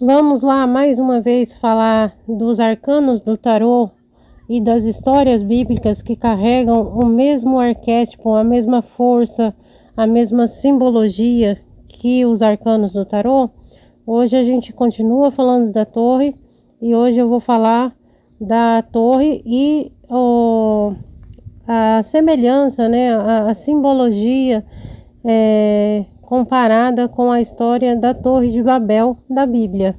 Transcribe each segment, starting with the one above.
Vamos lá mais uma vez falar dos arcanos do tarô e das histórias bíblicas que carregam o mesmo arquétipo, a mesma força, a mesma simbologia que os arcanos do tarô. Hoje a gente continua falando da torre e hoje eu vou falar da torre e a semelhança, né, a simbologia comparada com a história da Torre de Babel da Bíblia.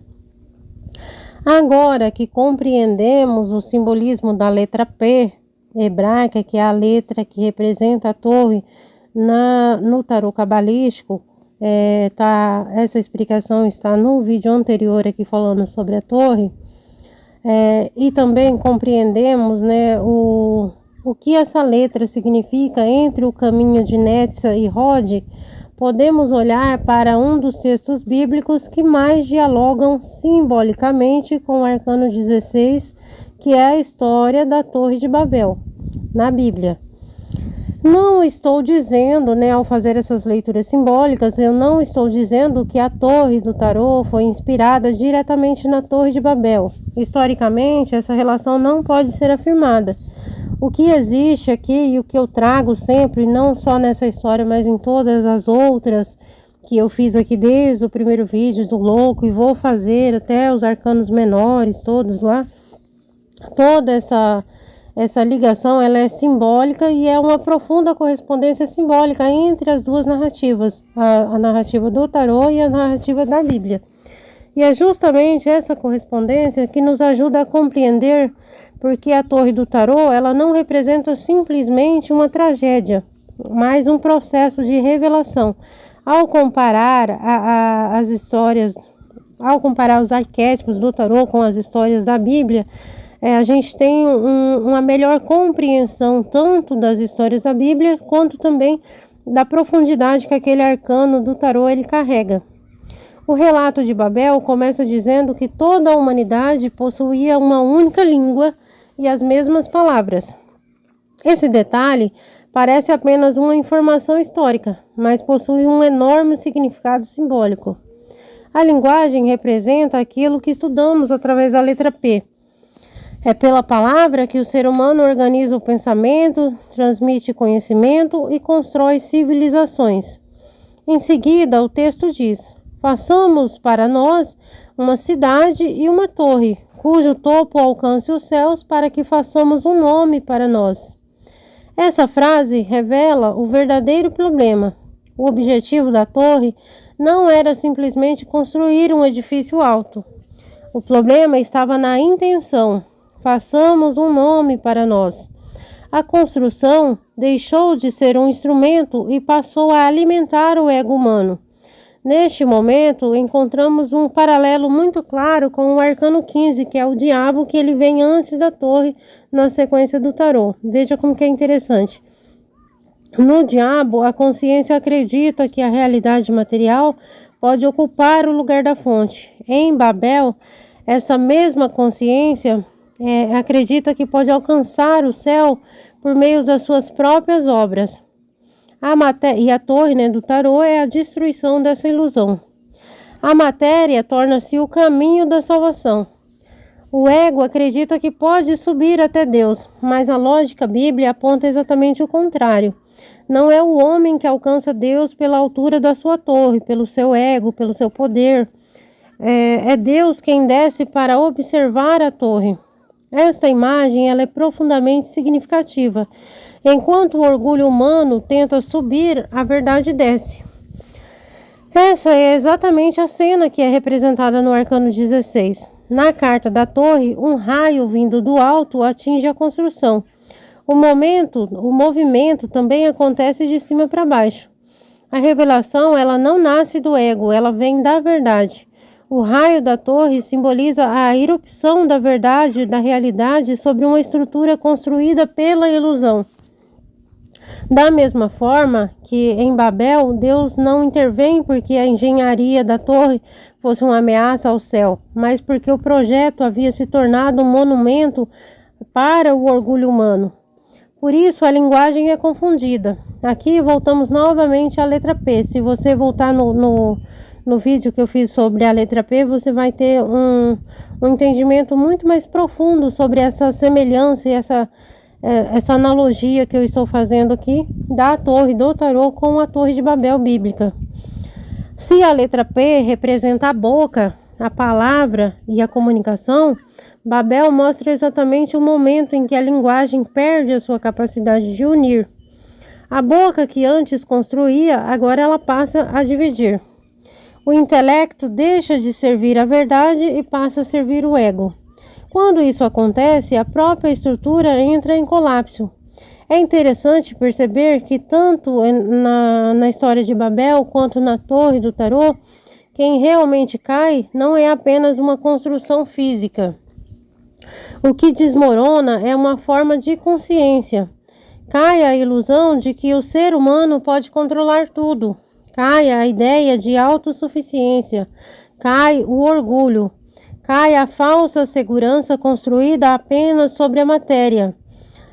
Agora que compreendemos o simbolismo da letra P hebraica, que é a letra que representa a torre no tarô cabalístico, essa explicação está no vídeo anterior aqui falando sobre a torre, e também compreendemos, né, o que essa letra significa entre o caminho de Netza e Rod. Podemos olhar para um dos textos bíblicos que mais dialogam simbolicamente com o arcano 16, que é a história da Torre de Babel, na Bíblia. Não estou dizendo, né, ao fazer essas leituras simbólicas, eu não estou dizendo que a Torre do Tarô foi inspirada diretamente na Torre de Babel. Historicamente, essa relação não pode ser afirmada. O que existe aqui e o que eu trago sempre, não só nessa história, mas em todas as outras que eu fiz aqui desde o primeiro vídeo do louco e vou fazer até os arcanos menores, todos lá, toda essa ligação ela é simbólica e é uma profunda correspondência simbólica entre as duas narrativas, a narrativa do tarô e a narrativa da Bíblia. E é justamente essa correspondência que nos ajuda a compreender porque a Torre do Tarô ela não representa simplesmente uma tragédia, mas um processo de revelação. Ao comparar as histórias, ao comparar os arquétipos do Tarô com as histórias da Bíblia, a gente tem uma melhor compreensão tanto das histórias da Bíblia quanto também da profundidade que aquele arcano do Tarô ele carrega. O relato de Babel começa dizendo que toda a humanidade possuía uma única língua e as mesmas palavras. Esse detalhe parece apenas uma informação histórica, mas possui um enorme significado simbólico. A linguagem representa aquilo que estudamos através da letra P. É pela palavra que o ser humano organiza o pensamento, transmite conhecimento e constrói civilizações. Em seguida, o texto diz: façamos para nós uma cidade e uma torre, cujo topo alcance os céus, para que façamos um nome para nós. Essa frase revela o verdadeiro problema. O objetivo da torre não era simplesmente construir um edifício alto. O problema estava na intenção. Façamos um nome para nós. A construção deixou de ser um instrumento e passou a alimentar o ego humano. Neste momento, encontramos um paralelo muito claro com o arcano 15, que é o diabo, que ele vem antes da torre na sequência do tarô. Veja como que é interessante. No diabo, a consciência acredita que a realidade material pode ocupar o lugar da fonte. Em Babel, essa mesma consciência acredita que pode alcançar o céu por meio das suas próprias obras. E a torre, né, do tarô é a destruição dessa ilusão. A matéria torna-se o caminho da salvação. O ego acredita que pode subir até Deus, mas a lógica bíblica aponta exatamente o contrário. Não é o homem que alcança Deus pela altura da sua torre, pelo seu ego, pelo seu poder. É Deus quem desce para observar a torre. Esta imagem ela é profundamente significativa. Enquanto o orgulho humano tenta subir, a verdade desce. Essa é exatamente a cena que é representada no arcano 16. Na carta da torre, um raio vindo do alto atinge a construção. O movimento também acontece de cima para baixo. A revelação ela não nasce do ego, ela vem da verdade. O raio da torre simboliza a irrupção da verdade, da realidade, sobre uma estrutura construída pela ilusão. Da mesma forma que em Babel, Deus não intervém porque a engenharia da torre fosse uma ameaça ao céu, mas porque o projeto havia se tornado um monumento para o orgulho humano. Por isso, a linguagem é confundida. Aqui voltamos novamente à letra P. Se você voltar no no vídeo que eu fiz sobre a letra P, você vai ter um entendimento muito mais profundo sobre essa semelhança e essa analogia que eu estou fazendo aqui da torre do tarô com a torre de Babel bíblica. Se a letra P representa a boca, a palavra e a comunicação, Babel mostra exatamente o momento em que a linguagem perde a sua capacidade de unir. A boca que antes construía, agora ela passa a dividir. O intelecto deixa de servir a verdade e passa a servir o ego. Quando isso acontece, a própria estrutura entra em colapso. É interessante perceber que tanto na história de Babel quanto na torre do tarô, quem realmente cai não é apenas uma construção física. O que desmorona é uma forma de consciência. Cai a ilusão de que o ser humano pode controlar tudo. Cai a ideia de autossuficiência. Cai o orgulho. Cai a falsa segurança construída apenas sobre a matéria.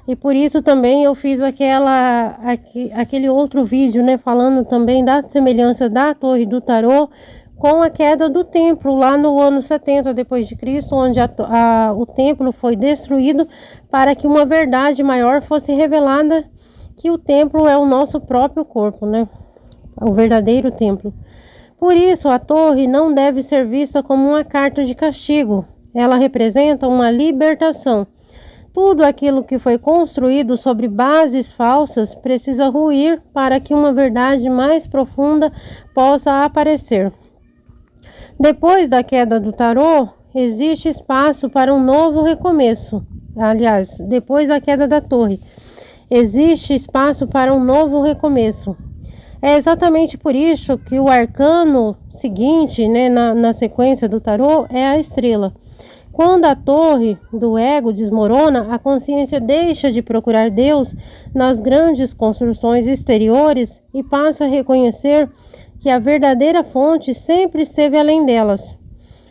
E por isso também eu fiz aquele outro vídeo, né, falando também da semelhança da torre do tarô com a queda do templo lá no ano 70 depois de Cristo, onde o templo foi destruído para que uma verdade maior fosse revelada, que o templo é o nosso próprio corpo, né? O verdadeiro templo. Por isso, a torre não deve ser vista como uma carta de castigo. Ela representa uma libertação. Tudo aquilo que foi construído sobre bases falsas precisa ruir para que uma verdade mais profunda possa aparecer. Depois da queda do tarô, existe espaço para um novo recomeço. Aliás, depois da queda da torre, existe espaço para um novo recomeço. É exatamente por isso que o arcano seguinte, né, na sequência do tarô, é a estrela. Quando a torre do ego desmorona, a consciência deixa de procurar Deus nas grandes construções exteriores e passa a reconhecer que a verdadeira fonte sempre esteve além delas.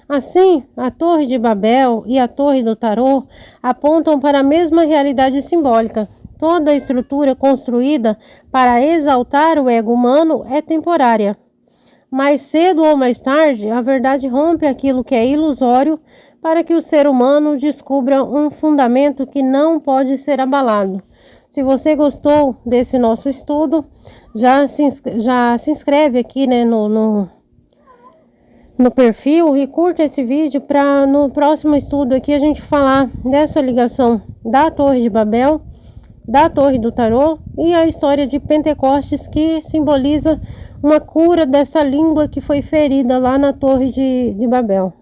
Assim, a Torre de Babel e a Torre do Tarô apontam para a mesma realidade simbólica. Toda a estrutura construída para exaltar o ego humano é temporária. Mais cedo ou mais tarde, a verdade rompe aquilo que é ilusório para que o ser humano descubra um fundamento que não pode ser abalado. Se você gostou desse nosso estudo, já se inscreve aqui, né, no perfil e curta esse vídeo para no próximo estudo aqui a gente falar dessa ligação da Torre de Babel, da Torre do Tarô e a história de Pentecostes, que simboliza uma cura dessa língua que foi ferida lá na Torre de Babel.